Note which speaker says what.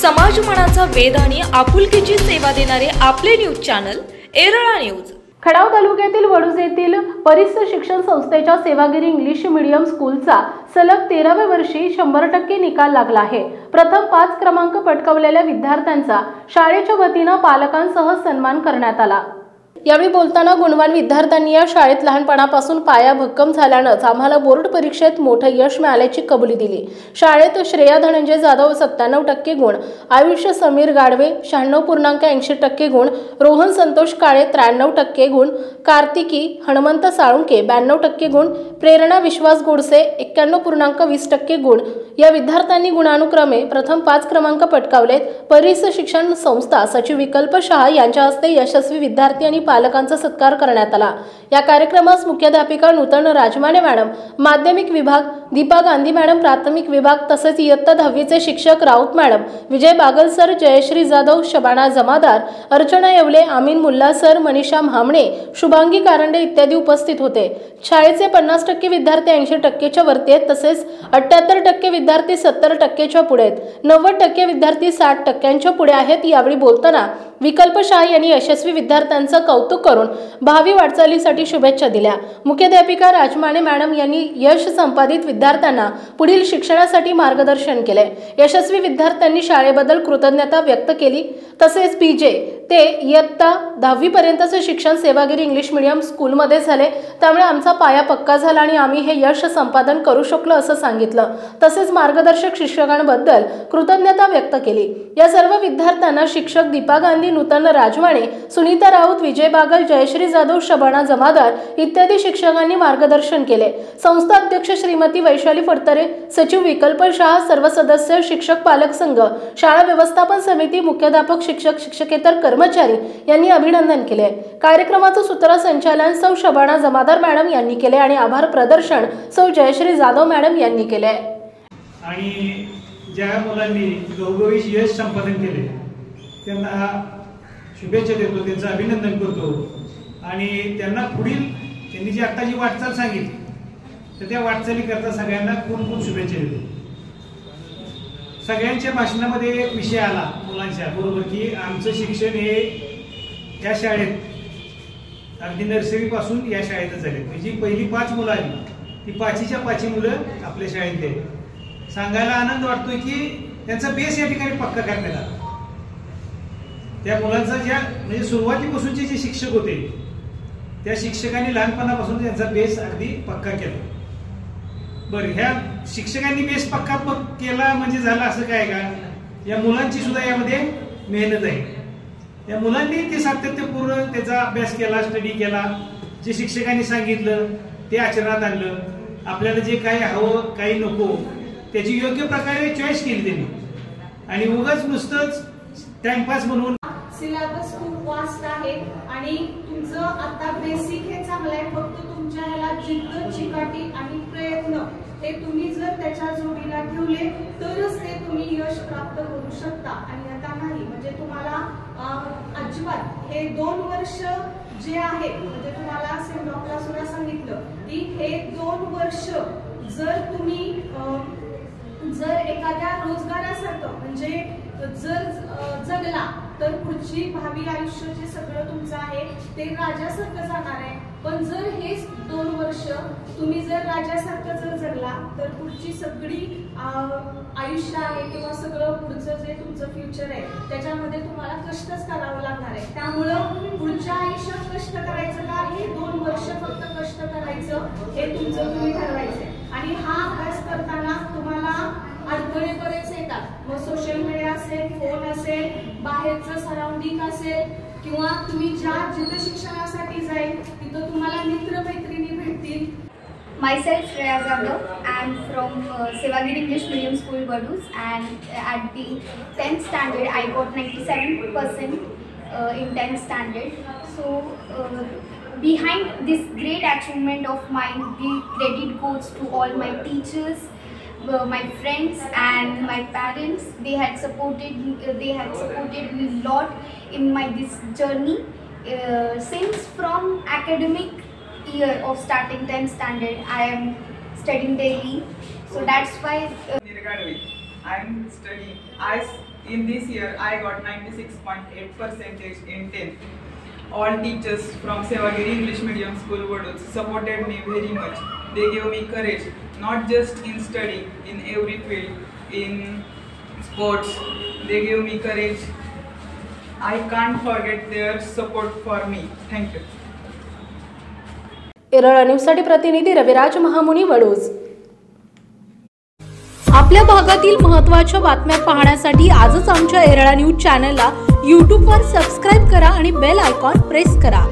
Speaker 1: समाजमनाचा वेध आणि आपुलकीची सेवा देणारे आपले न्यूज चॅनल एरळा न्यूज।
Speaker 2: खडाव तालुक्यातील वडूज येथील परिसर शिक्षण संस्थेच्या सेवागिरी इंग्लिश मीडियम स्कूलचा सलग 13व्या वर्षी 100% निकाल लागला आहे। प्रथम 5 क्रमांक पटकावलेल्या विद्यार्थ्यांचा शाळेच्या वतीने पालकांसह सन्मान करण्यात आला। यावेळी बोलताना गुणवान विद्यार्थ्यांनी या शाळेत लहानपणापासून पाया भक्कम झाल्यानंच आम्हाला बोर्ड परीक्षेत मोठे यश मिळाल्याची कबुली दिली। शाळेत श्रेया धनंजय जाधव 97% गुण, आयुष समीर गाडवे 96.80% गुण, रोहन संतोष काळे 93% गुण, कार्तिकी हनुमंत साळुंके 92% गुण, प्रेरणा विश्वास गोडसे 91.20% गुण या विद्यार्थ्यांनी गुणानुक्रमे प्रथम 5 क्रमांक पटकावलेत। परिसर शिक्षण संस्था सचिव विकल्प शहा यांच्या हस्ते यशस्वी विद्यार्थी आणि पालकांचा सत्कार करण्यात आला। या कार्यक्रमास मुख्याध्यापिका नूतन राजमाने मॅडम, माध्यमिक विभाग दीपा गांधी मॅडम, प्राथमिक विभाग तसेच इयत्ता 10वीचे शिक्षक राऊत मॅडम, विजय बागल सर, जयश्री जाधव, शबाना जमादार, अर्चना येवले, आमीन मुल्ला सर, मनीषा म्हामणे, शुभांगी कारंडे इत्यादी उपस्थित होते। शाळेचे 50% विद्यार्थी 80%च्या वरती आहेत, तसेच 78% विद्यार्थी 70%च्या पुढे आहेत, 90% विद्यार्थी 60%च्या पुढे आहेत। यावेळी बोलताना विकल्प शहा यांनी यशस्वी विद्यार्थ्यांचं कौतुक करून भावी वाटचालीसाठी शुभेच्छा दिल्या। मुख्याध्यापिका राजमाने मॅडम यांनी यश संपादित विद्यार्थ्यांना पुढील शिक्षणासाठी मार्गदर्शन केले। यशस्वी विद्यार्थ्यांनी शाळेबद्दल कृतज्ञता व्यक्त केली। तसेच पीजे ते इयत्ता 10वी पर्यंतचे शिक्षण सेवागिरी इंग्लिश मीडियम स्कूलमध्ये झाले, त्यामुळे आमचा पाया पक्का झाला आणि आम्ही हे यश संपादन करू शकलो असं सांगितलं। तसेच मार्गदर्शक शिक्षकांबद्दल कृतज्ञता व्यक्त केली। या सर्व विद्यार्थ्यांना शिक्षक दीपा गांधी, नूतन राजमाने, सुनीता राऊत, विजय बागल, जयश्री जाधव, शबाना जमादार इत्यादी शिक्षकांनी मार्गदर्शन केले। संस्था अध्यक्ष श्रीमती वैशाली फडतरे, सचिव विकल्प शहा, सर्व सदस्य, शिक्षक पालक संघ, शाळा व्यवस्थापन समिती, मुख्याध्यापक, शिक्षक, शिक्षकेतर कर्मचारी यांनी अभिनंदन केले। कार्यक्रमाचं सूत्रसंचालन सौ शबाना जमादार मॅडम यांनी केले आणि आभार प्रदर्शन सौ जयश्री जाधव मॅडम यांनी केले।
Speaker 3: आणि ज्या मुलांनी गौरवी यश संपादन केले त्यांना शुभेच्छा देतो, त्यांचं अभिनंदन करतो आणि त्यांना पुढील त्यांनी जी आता जी वाटचाल सांगितली तर त्या वाटचाली करता सगळ्यांना खूप खूप शुभेच्छा देतो। सगळ्यांच्या भाषणामध्ये एक विषय आला मुलांच्या बरोबर की आमचं शिक्षण हे या शाळेत अगदी नर्सरीपासून या शाळेतच झाले। म्हणजे पहिली 5 मुलं आली ती 5च्या 5 मुलं आपल्या शाळेतले। सांगायला आनंद वाटतोय की त्यांचा बेस या ठिकाणी पक्का करण्यात आला। त्या मुलांचा ज्या म्हणजे सुरुवातीपासूनचे जे शिक्षक होते त्या शिक्षकांनी लहानपणापासून त्यांचा बेस अगदी पक्का केला। बरं, ह्या शिक्षकांनी बेस पक्का केला म्हणजे झालं असं काय का, या मुलांची सुद्धा यामध्ये मेहनत आहे। या मुलांनी ते सातत्यपूर्ण त्याचा अभ्यास केला, स्टडी केला, जे शिक्षकांनी सांगितलं ते आचरणात आणलं, आपल्याला जे काही हवं काही नको त्याची योग्य प्रकारे चॉईस केली त्यांनी आणि उगाच नुसतंच टाइमपास म्हणून
Speaker 4: सिलेबस खूप वास्ट आहे आणि तुमचं आता बेसिक हे चांगलं आहे, फक्त तुमच्या ह्याला जिद्द, चिकाटी आणि प्रयत्न हे तुम्ही जर त्याच्या जोडीला ठेवले तरच ते तुम्ही यश प्राप्त करू शकता। आणि आता नाही म्हणजे तुम्हाला अजिबात हे 2 वर्ष जे आहे म्हणजे तुम्हाला सेंडॉकला सुद्धा सांगितलं की हे 2 वर्ष जर तुम्ही जर एखाद्या रोजगारासारखं म्हणजे जर जगला तर पुढची भावी आयुष्य जे सगळं तुमचं आहे ते राजासारखं जाणार आहे। पण जर हे 2 वर्ष तुम्ही जर राजासारखं जर जगला तर पुढची सगळी आयुष्य आहे किंवा सगळं पुढचं जे तुमचं फ्युचर आहे त्याच्यामध्ये तुम्हाला कष्टच करावं लागणार आहे। त्यामुळं पुढच्या आयुष्यात कष्ट करायचं का, हे 2 वर्ष फक्त कष्ट करायचं हे तुमचं तुम्ही ठरवायचंय। आणि हा अभ्यास करताना तुम्हाला अडथळे बरेच येतात, मग सोशल मीडिया असेल, फोन असेल, बाहेरचं सराउंडिंग असेल किंवा तुम्ही जिथं शिक्षणासाठी जाईल तिथं तुम्हाला मित्र-मैत्रिणी भेटतील।
Speaker 5: Myself Shreya Jadhav. I am from Sevagiri English Medium School, Vaduz, and at the 10th standard I got 97% in 10th standard. So behind this great achievement of mine, the credit goes to all my teachers, my friends and my parents. They had supported me a lot in my this journey since from academic year of starting 10th standard I am studying daily, so that's why
Speaker 6: I am studying. I In this year, I got 96.8% in 10th. All teachers from Sevagiri English Medium School Vaduz supported me very much. They gave me courage, not just in study, in every field, in sports. They gave me courage. I can't forget their support for me. Thank you.
Speaker 2: Erala न्यूजसाठी प्रतिनिधी रविराज महामुनी वडोज। आपल्या भागातील महत्त्वाच्या बातम्या पाहण्यासाठी आजच आमच्या Erala news चॅनलला YouTube वर सबस्क्राइब करा आणि बेल आयकॉन प्रेस करा।